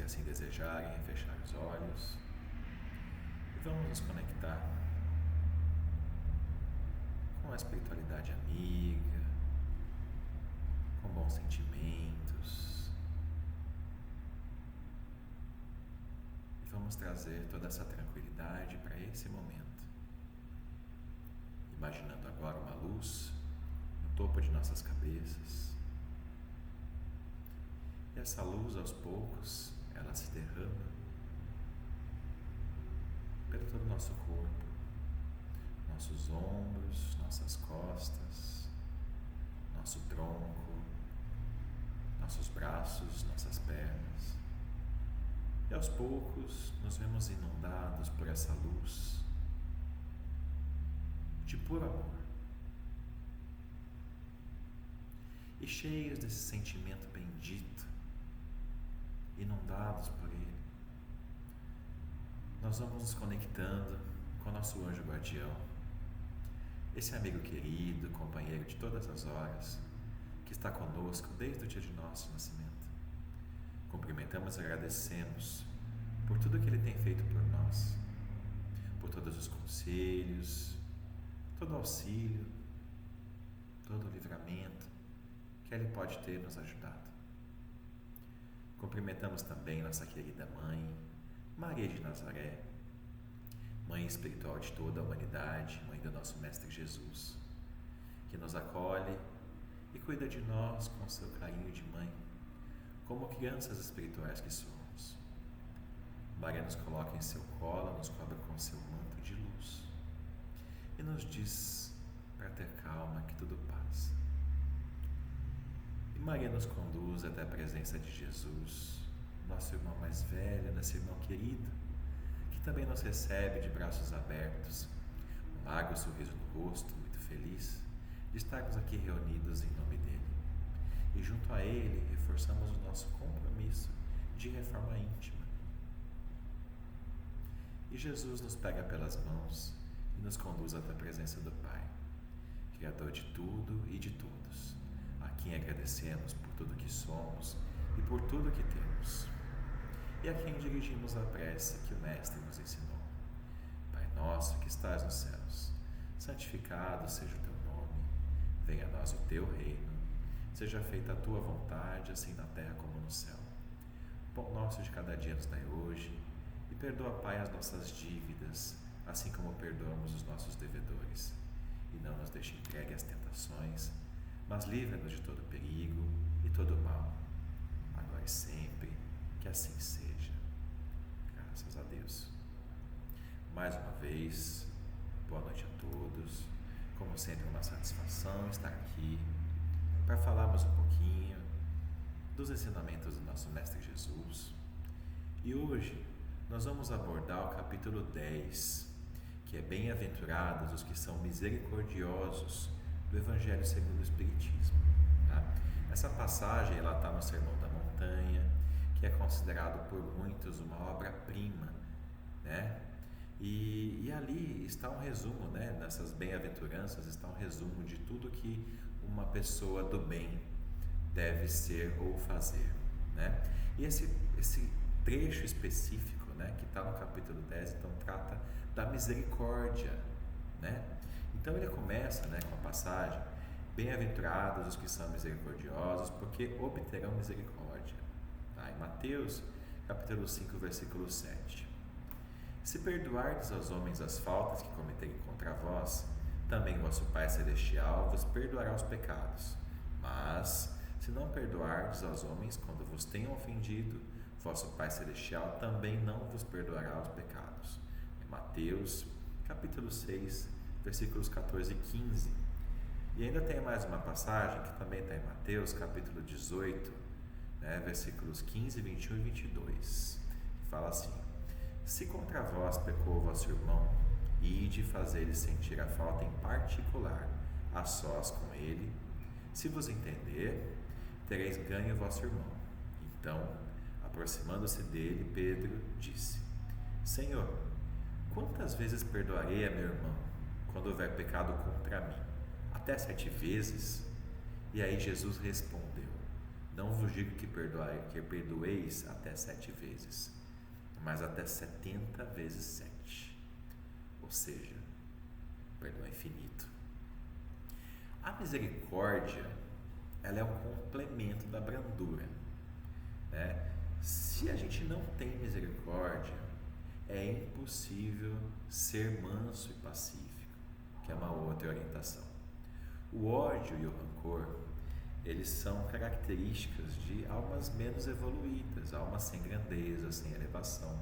assim desejarem, fechar os olhos e vamos nos conectar com a espiritualidade amiga, com bons sentimentos e vamos trazer toda essa tranquilidade para esse momento, imaginando agora uma luz no topo de nossas cabeças. E essa luz, aos poucos, ela se derrama pelo todo o nosso corpo, nossos ombros, nossas costas, nosso tronco, nossos braços, nossas pernas. E aos poucos nos vemos inundados por essa luz de puro amor. E cheios desse sentimento bendito, inundados por ele, nós vamos nos conectando com o nosso anjo guardião, esse amigo querido, companheiro de todas as horas, que está conosco desde o dia de nosso nascimento. Cumprimentamos e agradecemos por tudo que ele tem feito por nós, por todos os conselhos, todo o auxílio, todo o livramento que ele pode ter nos ajudado. Cumprimentamos também nossa querida Mãe, Maria de Nazaré, Mãe espiritual de toda a humanidade, Mãe do nosso Mestre Jesus, que nos acolhe e cuida de nós com seu carinho de mãe, como crianças espirituais que somos. Maria nos coloca em seu colo, nos cobre com seu manto de luz e nos diz para ter calma, que tudo passa. E Maria nos conduz até a presença de Jesus, nosso irmão mais velho, nosso irmão querido, que também nos recebe de braços abertos, um largo sorriso no rosto, muito feliz de estarmos aqui reunidos em nome dele. E junto a ele reforçamos o nosso compromisso de reforma íntima. E Jesus nos pega pelas mãos e nos conduz até a presença do Pai, Criador de tudo e de todos, a quem agradecemos por tudo que somos e por tudo que temos, e a quem dirigimos a prece que o Mestre nos ensinou. Pai nosso que estás nos céus, santificado seja o teu nome, venha a nós o teu reino, seja feita a tua vontade, assim na terra como no céu. O pão nosso de cada dia nos dai hoje, e perdoa, Pai, as nossas dívidas, assim como perdoamos os nossos devedores. E não nos deixe entregue às tentações, mas livra-nos de todo perigo e todo mal, agora e sempre, que assim seja. Graças a Deus. Mais uma vez, boa noite a todos. Como sempre, uma satisfação estar aqui para falarmos um pouquinho dos ensinamentos do nosso Mestre Jesus. E hoje nós vamos abordar o capítulo 10, que é Bem-aventurados os que são misericordiosos, do Evangelho segundo o Espiritismo. Tá? Essa passagem está no Sermão da Montanha, que é considerado por muitos uma obra-prima, né? E ali está um resumo, né? Nessas bem-aventuranças está um resumo de tudo que uma pessoa do bem deve ser ou fazer, né? E esse trecho específico, né, que está no capítulo 10, então trata da misericórdia, né? Então ele começa, né, com a passagem: bem-aventurados os que são misericordiosos, porque obterão misericórdia. Tá? Em Mateus, capítulo 5, versículo 7. Se perdoardes aos homens as faltas que cometerem contra vós, também vosso Pai Celestial vos perdoará os pecados. Mas, se não perdoardes aos homens quando vos tenham ofendido, vosso Pai Celestial também não vos perdoará os pecados. Em Mateus, capítulo 6, versículos 14 e 15. E ainda tem mais uma passagem que também está em Mateus, capítulo 18, né, versículos 15, 21 e 22, que fala assim: se contra vós pecou o vosso irmão, ide fazer-lhe sentir a falta em particular, a sós com ele. Se vos entender, tereis ganho o vosso irmão. Então, aproximando-se dele, Pedro disse: Senhor, quantas vezes perdoarei a meu irmão quando houver pecado contra mim? Até 7 vezes? E aí Jesus respondeu: Não vos digo que perdoeis até 7 vezes, mas até 70 vezes 7. Ou seja, perdão infinito. A misericórdia, ela é um complemento da brandura, né? Se a gente não tem misericórdia, é impossível ser manso e pacífico, que é uma outra orientação. O ódio e o rancor, eles são características de almas menos evoluídas, almas sem grandeza, sem elevação.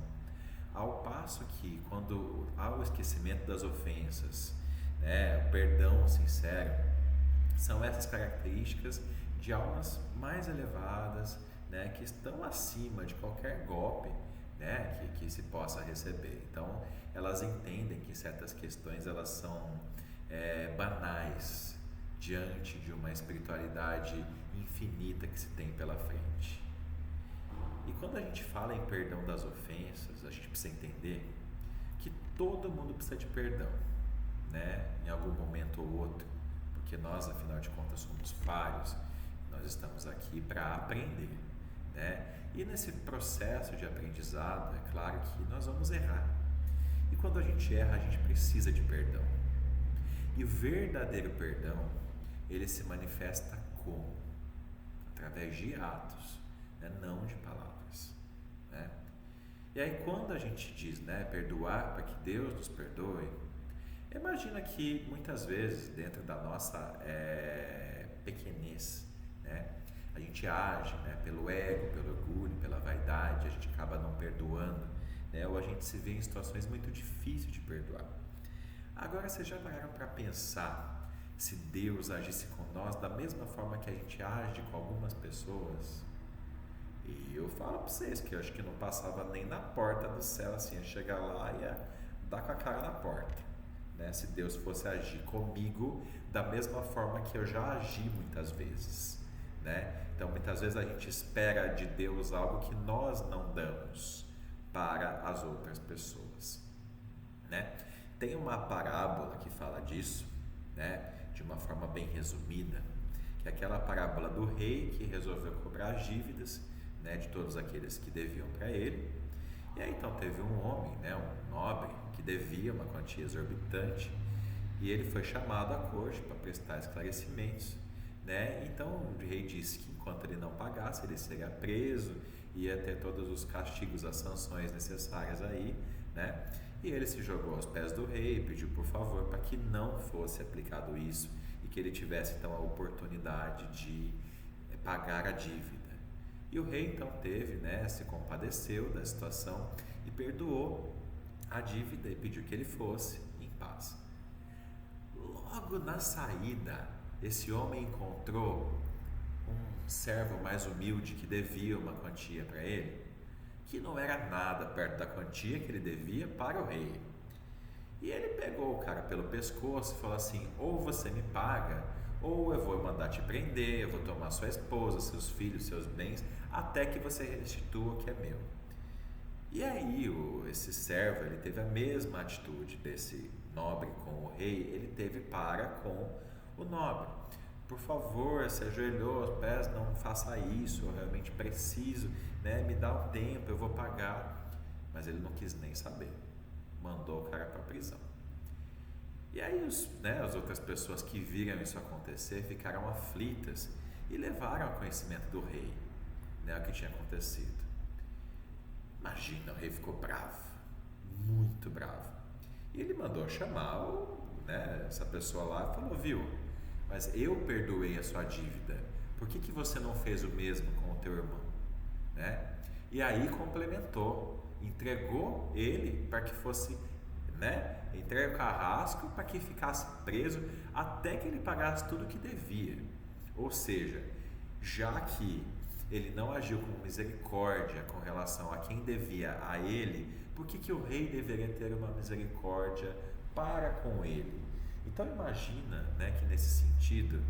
Ao passo que, quando há o esquecimento das ofensas, né, o perdão sincero, são essas características de almas mais elevadas, né, que estão acima de qualquer golpe, né, que se possa receber. Então, elas entendem que certas questões elas são banais diante de uma espiritualidade infinita que se tem pela frente. E quando a gente fala em perdão das ofensas, a gente precisa entender que todo mundo precisa de perdão, né, em algum momento ou outro, porque nós, afinal de contas, somos falhos, nós estamos aqui para aprender, né? E nesse processo de aprendizado, é claro que nós vamos errar. E quando a gente erra, a gente precisa de perdão. E o verdadeiro perdão, ele se manifesta como? Através de atos, né? Não de palavras, né? E aí quando a gente diz, né, perdoar para que Deus nos perdoe, imagina que muitas vezes dentro da nossa pequenez, né, a gente age, né, pelo ego, pelo orgulho, pela vaidade, a gente acaba não perdoando, né, ou a gente se vê em situações muito difíceis de perdoar. Agora, vocês já pararam para pensar se Deus agisse com nós da mesma forma que a gente age com algumas pessoas? E eu falo para vocês que eu acho que não passava nem na porta do céu, assim, ia chegar lá e ia dar com a cara na porta, né? Se Deus fosse agir comigo da mesma forma que eu já agi muitas vezes, né? Então muitas vezes a gente espera de Deus algo que nós não damos para as outras pessoas, né? Tem uma parábola que fala disso, né, de uma forma bem resumida, que é aquela parábola do rei que resolveu cobrar as dívidas, né, de todos aqueles que deviam para ele. E aí então teve um homem, né, um nobre, que devia uma quantia exorbitante, e ele foi chamado à corte para prestar esclarecimentos, né? Então o rei disse que enquanto ele não pagasse, ele seria preso, ia ter todos os castigos, as sanções necessárias aí, né? E ele se jogou aos pés do rei e pediu por favor para que não fosse aplicado isso e que ele tivesse então a oportunidade de pagar a dívida. E o rei então teve, né, se compadeceu da situação e perdoou a dívida e pediu que ele fosse em paz. Logo na saída, esse homem encontrou um servo mais humilde que devia uma quantia para ele, que não era nada perto da quantia que ele devia para o rei. E ele pegou o cara pelo pescoço e falou assim: ou você me paga, ou eu vou mandar te prender, eu vou tomar sua esposa, seus filhos, seus bens, até que você restitua o que é meu. E aí esse servo, ele teve a mesma atitude desse nobre com o rei, ele teve para com o nobre. Por favor, se ajoelhou aos pés, não faça isso, eu realmente preciso, né? Me dá um tempo, eu vou pagar. Mas ele não quis nem saber, mandou o cara para a prisão. E aí as outras pessoas que viram isso acontecer ficaram aflitas e levaram ao conhecimento do rei, né, o que tinha acontecido. Imagina, o rei ficou bravo, muito bravo, e ele mandou chamar essa pessoa lá e falou: viu, mas eu perdoei a sua dívida, por que você não fez o mesmo com o teu irmão? Né? E aí complementou, entregou ele para que fosse, né, entregue o carrasco para que ficasse preso até que ele pagasse tudo o que devia. Ou seja, já que ele não agiu com misericórdia com relação a quem devia a ele, por que o rei deveria ter uma misericórdia para com ele? Então imagina, né, que nesse sentido,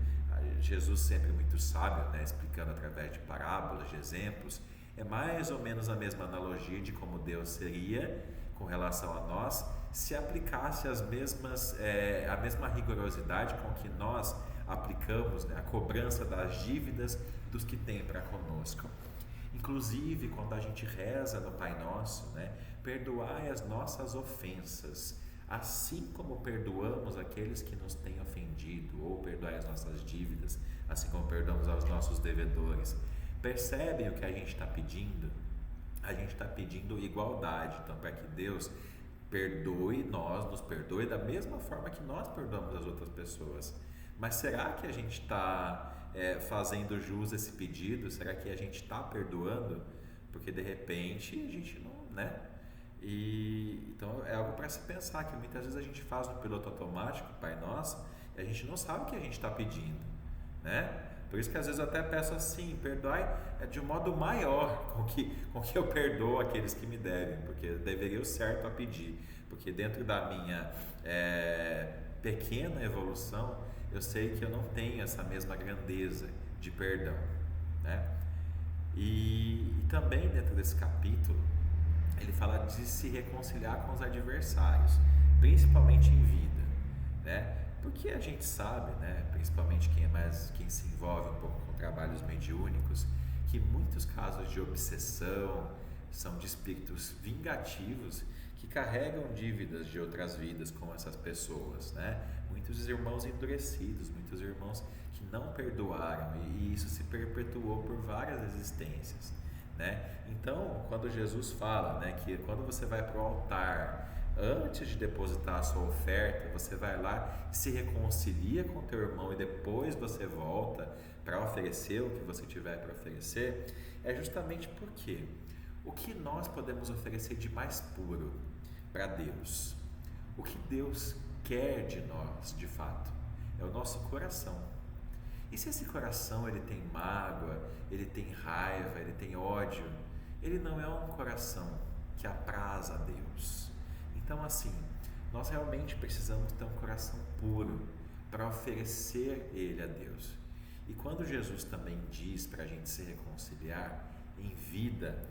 Jesus sempre muito sábio, né, explicando através de parábolas, de exemplos, é mais ou menos a mesma analogia de como Deus seria com relação a nós se aplicasse a mesma rigorosidade com que nós aplicamos, né, a cobrança das dívidas dos que têm para conosco. Inclusive, quando a gente reza no Pai Nosso, né, perdoai as nossas ofensas, assim como perdoamos aqueles que nos têm ofendido, ou perdoai as nossas dívidas, assim como perdoamos aos nossos devedores. Percebem o que a gente está pedindo? A gente está pedindo igualdade, então, para que Deus nos perdoe da mesma forma que nós perdoamos as outras pessoas. Mas será que a gente está fazendo jus a esse pedido? Será que a gente está perdoando? Porque de repente a gente não, né? Então é algo para se pensar, que muitas vezes a gente faz no piloto automático, Pai Nosso, e a gente não sabe o que a gente está pedindo, né? Por isso que às vezes eu até peço assim: perdoai de um modo maior com que eu perdoo aqueles que me devem, porque deveria o certo a pedir, porque dentro da minha pequena evolução, eu sei que eu não tenho essa mesma grandeza de perdão, né? E também dentro desse capítulo, ele fala de se reconciliar com os adversários, principalmente em vida, né? Porque a gente sabe, né, principalmente quem se envolve um pouco com trabalhos mediúnicos, que muitos casos de obsessão são de espíritos vingativos que carregam dívidas de outras vidas com essas pessoas, né? Muitos irmãos endurecidos, muitos irmãos que não perdoaram, e isso se perpetuou por várias existências, né? Então, quando Jesus fala, né, que quando você vai para o altar, antes de depositar a sua oferta, você vai lá e se reconcilia com teu irmão, e depois você volta para oferecer o que você tiver para oferecer, é justamente porque o que nós podemos oferecer de mais puro para Deus, o que Deus quer de nós, de fato, é o nosso coração. E se esse coração ele tem mágoa, ele tem raiva, ele tem ódio, ele não é um coração que apraz a Deus. Então, assim, nós realmente precisamos ter um coração puro para oferecer ele a Deus. E quando Jesus também diz para a gente se reconciliar em vida,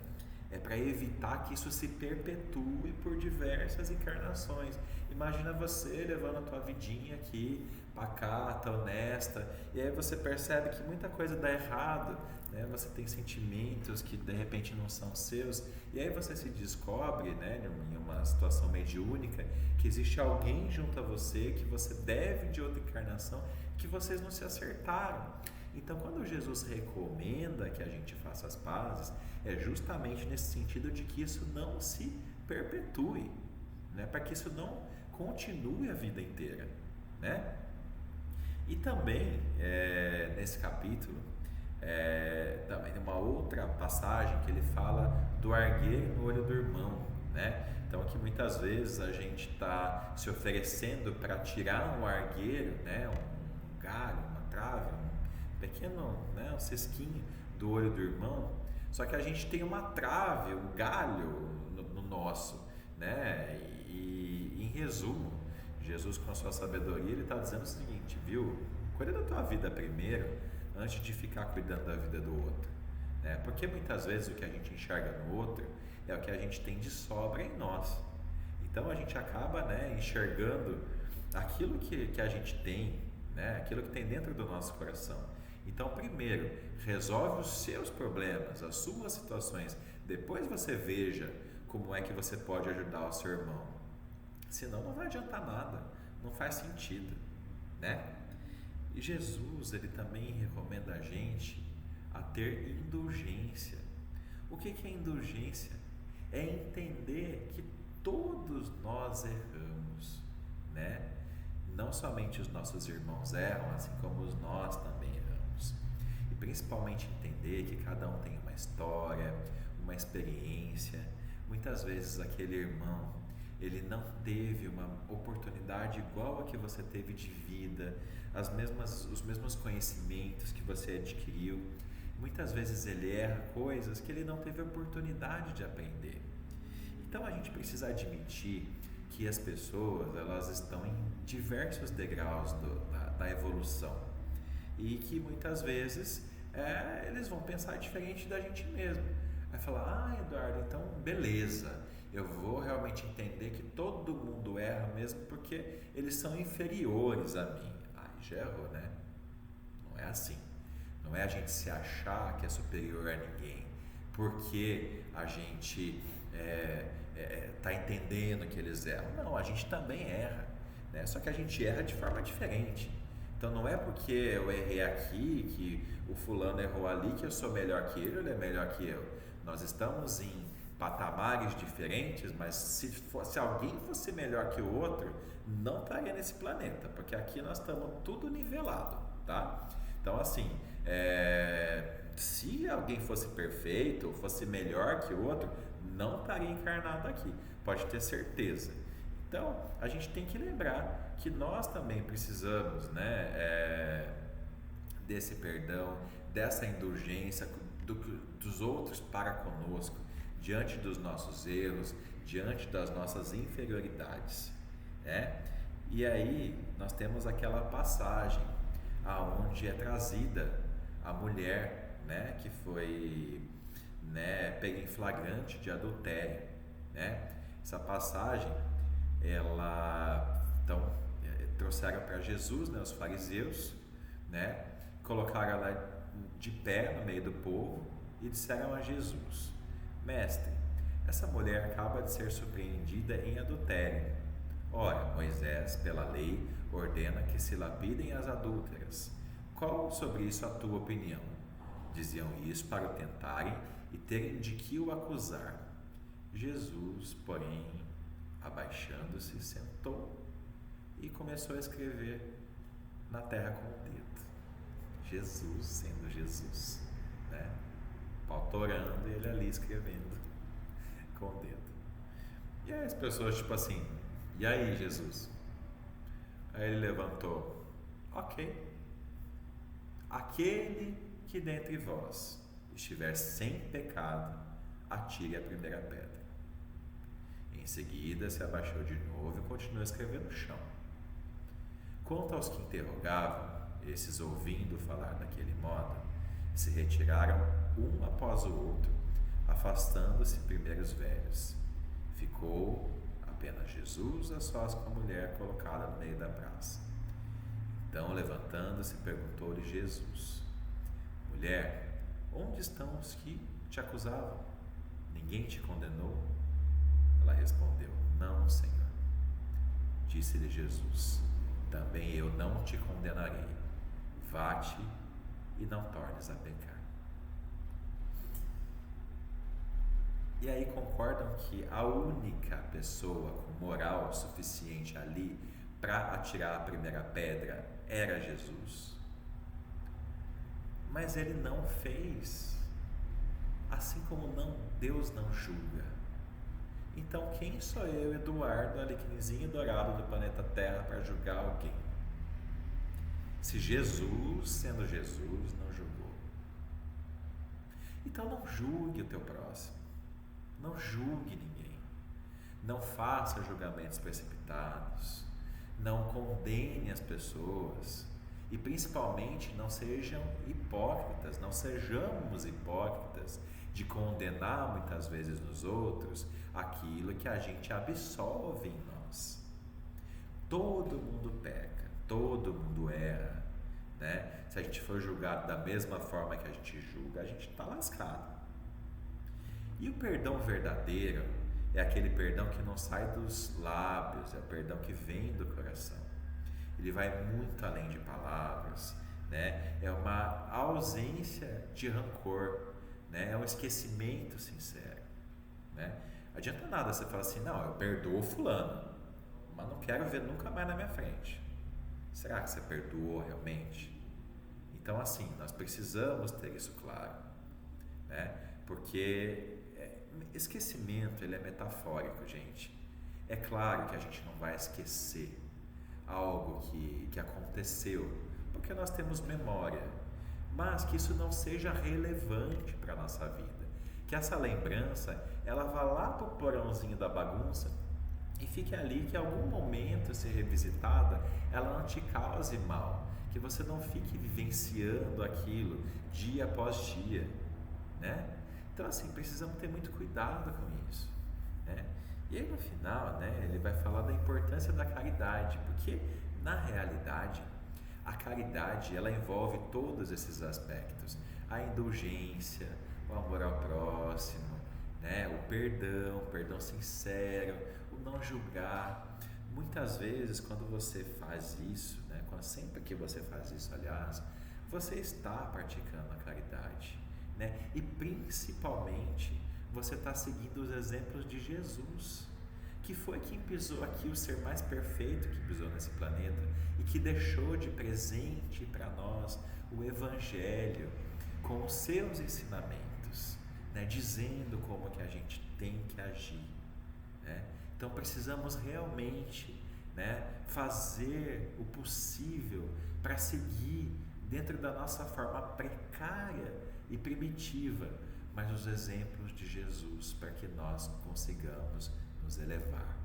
é para evitar que isso se perpetue por diversas encarnações. Imagina você levando a tua vidinha aqui, pacata, honesta, e aí você percebe que muita coisa dá errado, né? Você tem sentimentos que de repente não são seus, e aí você se descobre, né, em uma situação mediúnica, que existe alguém junto a você que você deve de outra encarnação, que vocês não se acertaram. Então, quando Jesus recomenda que a gente faça as pazes, é justamente nesse sentido de que isso não se perpetue, né? Para que isso não continue a vida inteira, né? E também, nesse capítulo, também uma outra passagem que ele fala do argueiro no olho do irmão, né? Então, aqui muitas vezes a gente está se oferecendo para tirar um argueiro, né? Um galho, uma trave, pequeno, né, um cisquinho do olho do irmão, só que a gente tem uma trave, um galho no nosso, né? E em resumo, Jesus, com a sua sabedoria, ele está dizendo o seguinte: viu, cuida da tua vida primeiro, antes de ficar cuidando da vida do outro, né? Porque muitas vezes o que a gente enxerga no outro é o que a gente tem de sobra em nós. Então a gente acaba, né, enxergando aquilo que a gente tem, né, aquilo que tem dentro do nosso coração. Então, primeiro, resolve os seus problemas, as suas situações. Depois você veja como é que você pode ajudar o seu irmão. Senão não vai adiantar nada, não faz sentido, né? E Jesus, ele também recomenda a gente a ter indulgência. O que é indulgência? É entender que todos nós erramos, né? Não somente os nossos irmãos erram, assim como nós também erramos. E principalmente entender que cada um tem uma história, uma experiência. Muitas vezes aquele irmão, ele não teve uma oportunidade igual a que você teve de vida, os mesmos conhecimentos que você adquiriu. Muitas vezes ele erra coisas que ele não teve oportunidade de aprender. Então a gente precisa admitir que as pessoas, elas estão em diversos degraus da evolução, e que muitas vezes eles vão pensar diferente da gente mesmo. Vai falar: ah, Eduardo, então beleza, eu vou realmente entender que todo mundo erra mesmo porque eles são inferiores a mim. Aí já errou, né? Não é assim. Não é a gente se achar que é superior a ninguém porque a gente está entendendo que eles erram. Não, a gente também erra, né? Só que a gente erra de forma diferente. Então não é porque eu errei aqui, que o fulano errou ali, que eu sou melhor que ele é melhor que eu. Nós estamos em patamares diferentes, mas se alguém fosse melhor que o outro, não estaria nesse planeta, porque aqui nós estamos tudo nivelado, tá? Então assim, se alguém fosse perfeito ou fosse melhor que o outro, não estaria encarnado aqui, pode ter certeza. Então a gente tem que lembrar que nós também precisamos, né, desse perdão, dessa indulgência dos outros para conosco, diante dos nossos erros, diante das nossas inferioridades, né? E aí nós temos aquela passagem aonde é trazida a mulher, né, que foi, né, pega em flagrante de adultério, né? Essa passagem, então trouxeram para Jesus, né, os fariseus, né, colocaram ela de pé no meio do povo e disseram a Jesus: Mestre, essa mulher acaba de ser surpreendida em adultério. Ora, Moisés, pela lei, ordena que se lapidem as adúlteras. Qual sobre isso a tua opinião? Diziam isso para o tentarem e terem de que o acusar. Jesus, porém, abaixando-se, sentou e começou a escrever na terra com o dedo. Jesus sendo Jesus, né? Paulo orando e ele ali escrevendo com o dedo. E aí as pessoas tipo assim: e aí, Jesus? Aí ele levantou: ok, aquele que dentre vós estiver sem pecado, atire a primeira pedra. Em seguida se abaixou de novo e continuou a escrever no chão. Quanto aos que interrogavam, esses, ouvindo falar daquele modo, se retiraram um após o outro, afastando-se primeiro os velhos. Ficou apenas Jesus a sós com a mulher colocada no meio da praça. Então, levantando-se, perguntou-lhe Jesus: Mulher, onde estão os que te acusavam? Ninguém te condenou? Ela respondeu: Não, Senhor. Disse-lhe Jesus: Também eu não te condenarei. Vá-te e não tornes a pecar. E aí concordam que a única pessoa com moral suficiente ali para atirar a primeira pedra era Jesus? Mas ele não fez. Assim como Deus não julga. Então quem sou eu, Eduardo, alecrimzinho dourado do planeta Terra, para julgar alguém? Se Jesus, sendo Jesus, não julgou. Então não julgue o teu próximo. Não julgue ninguém. Não faça julgamentos precipitados. Não condene as pessoas. E principalmente não sejam hipócritas, não sejamos hipócritas de condenar muitas vezes nos outros aquilo que a gente absolve em nós. Todo mundo peca, todo mundo erra, né? Se a gente for julgado da mesma forma que a gente julga, a gente está lascado. E o perdão verdadeiro é aquele perdão que não sai dos lábios, é o perdão que vem do coração. Ele vai muito além de palavras, né? É uma ausência de rancor, né? É um esquecimento sincero, né? Adianta nada você falar assim: não, eu perdoo fulano, mas não quero ver nunca mais na minha frente. Será que você perdoou realmente? Então assim, nós precisamos ter isso claro, né? Porque esquecimento, ele é metafórico, gente. É claro que a gente não vai esquecer algo que aconteceu, porque nós temos memória, mas que isso não seja relevante para a nossa vida, que essa lembrança ela vá lá para o porãozinho da bagunça e fique ali, que em algum momento, se revisitada, ela não te cause mal, que você não fique vivenciando aquilo dia após dia, né? Então assim, precisamos ter muito cuidado com isso, né? E aí no final, né, ele vai falar da importância da caridade, porque na realidade a caridade ela envolve todos esses aspectos: a indulgência, o amor ao próximo, né, o perdão sincero, o não julgar. Muitas vezes quando você faz isso, né, sempre que você faz isso, aliás, você está praticando a caridade, né? E principalmente você está seguindo os exemplos de Jesus, que foi quem pisou aqui, o ser mais perfeito que pisou nesse planeta e que deixou de presente para nós o Evangelho com os seus ensinamentos, né? Dizendo como que a gente tem que agir, né? Então precisamos realmente, né, fazer o possível para seguir dentro da nossa forma precária e primitiva, mas os exemplos de Jesus, para que nós consigamos nos elevar.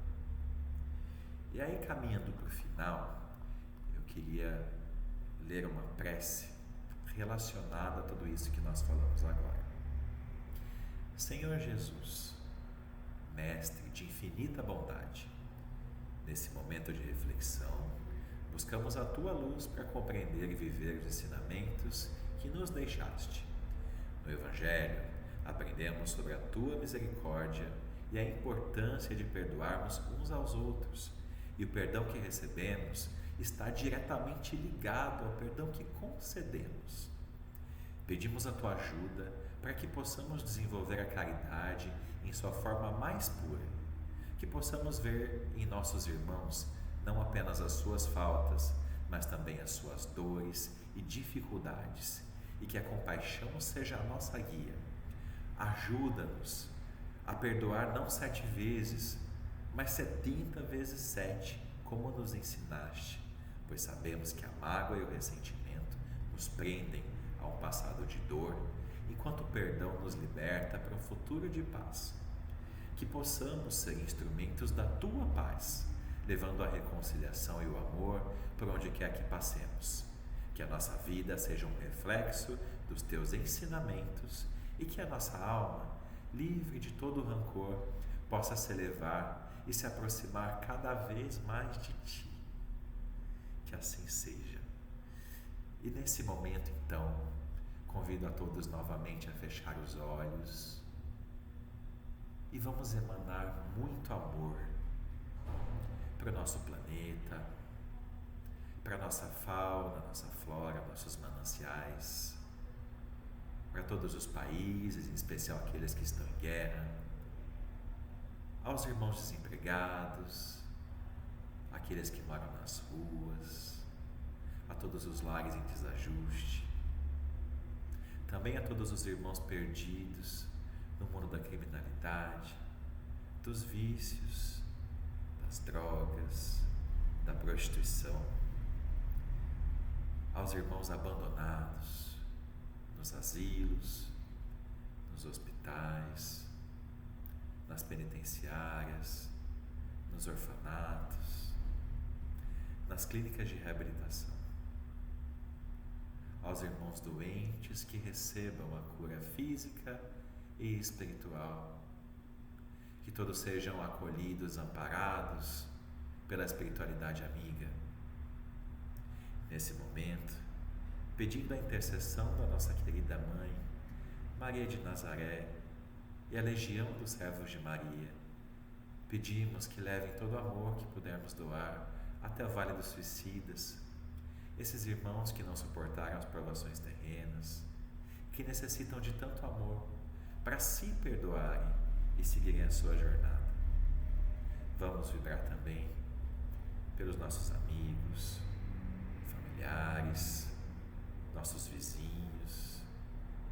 E aí, caminhando para o final, eu queria ler uma prece relacionada a tudo isso que nós falamos agora. Senhor Jesus, Mestre de infinita bondade, nesse momento de reflexão, buscamos a Tua luz para compreender e viver os ensinamentos que nos deixaste. No Evangelho, aprendemos sobre a Tua misericórdia e a importância de perdoarmos uns aos outros, e o perdão que recebemos está diretamente ligado ao perdão que concedemos. Pedimos a Tua ajuda para que possamos desenvolver a caridade em sua forma mais pura, que possamos ver em nossos irmãos não apenas as suas faltas, mas também as suas dores e dificuldades, e que a compaixão seja a nossa guia. Ajuda-nos a perdoar não 7 vezes, mas 70 vezes 7, como nos ensinaste, pois sabemos que a mágoa e o ressentimento nos prendem a um passado de dor, enquanto o perdão nos liberta para um futuro de paz. Que possamos ser instrumentos da Tua paz, levando a reconciliação e o amor por onde quer que passemos. Que a nossa vida seja um reflexo dos Teus ensinamentos e que a nossa alma, livre de todo rancor, possa se elevar e se aproximar cada vez mais de Ti. Que assim seja. E nesse momento, então, convido a todos novamente a fechar os olhos e vamos emanar muito amor para o nosso planeta, para a nossa fauna, nossa flora, nossos mananciais, para todos os países, em especial aqueles que estão em guerra, aos irmãos desempregados, aqueles que moram nas ruas, a todos os lares em desajuste, também a todos os irmãos perdidos no mundo da criminalidade, dos vícios, das drogas, da prostituição, aos irmãos abandonados nos asilos, nos hospitais, nas penitenciárias, nos orfanatos, nas clínicas de reabilitação, aos irmãos doentes que recebam a cura física e espiritual, que todos sejam acolhidos, amparados pela espiritualidade amiga. Nesse momento, pedindo a intercessão da nossa querida Mãe, Maria de Nazaré, e a legião dos servos de Maria, pedimos que levem todo o amor que pudermos doar até o Vale dos Suicidas, esses irmãos que não suportaram as provações terrenas, que necessitam de tanto amor para se perdoarem e seguirem a sua jornada. Vamos vibrar também pelos nossos amigos, familiares, nossos vizinhos,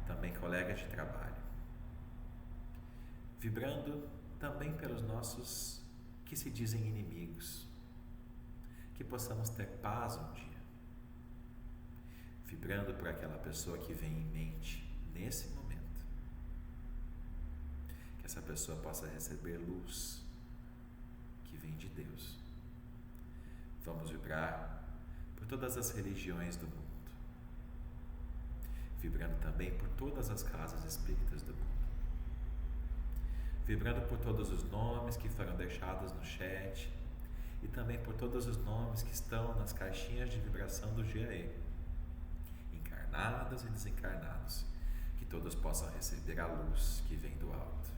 também colegas de trabalho. Vibrando também pelos nossos que se dizem inimigos, que possamos ter paz um dia. Vibrando por aquela pessoa que vem em mente nesse momento. Que essa pessoa possa receber luz que vem de Deus. Vamos vibrar por todas as religiões do mundo. Vibrando também por todas as casas espíritas do mundo. vibrando por todos os nomes que foram deixados no chat e também por todos os nomes que estão nas caixinhas de vibração do GAE, encarnados e desencarnados, que todos possam receber a luz que vem do alto.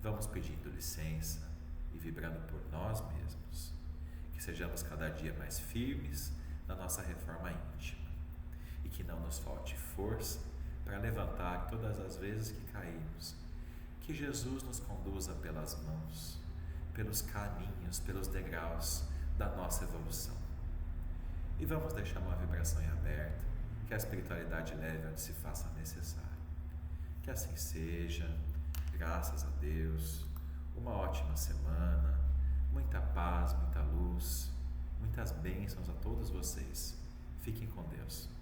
Vamos pedindo licença e vibrando por nós mesmos, que sejamos cada dia mais firmes na nossa reforma íntima e que não nos falte força para levantar todas as vezes que caímos. Que Jesus nos conduza pelas mãos, pelos caminhos, pelos degraus da nossa evolução. E vamos deixar uma vibração em aberto, que a espiritualidade leve onde se faça necessário. Que assim seja, graças a Deus, uma ótima semana, muita paz, muita luz, muitas bênçãos a todos vocês. Fiquem com Deus.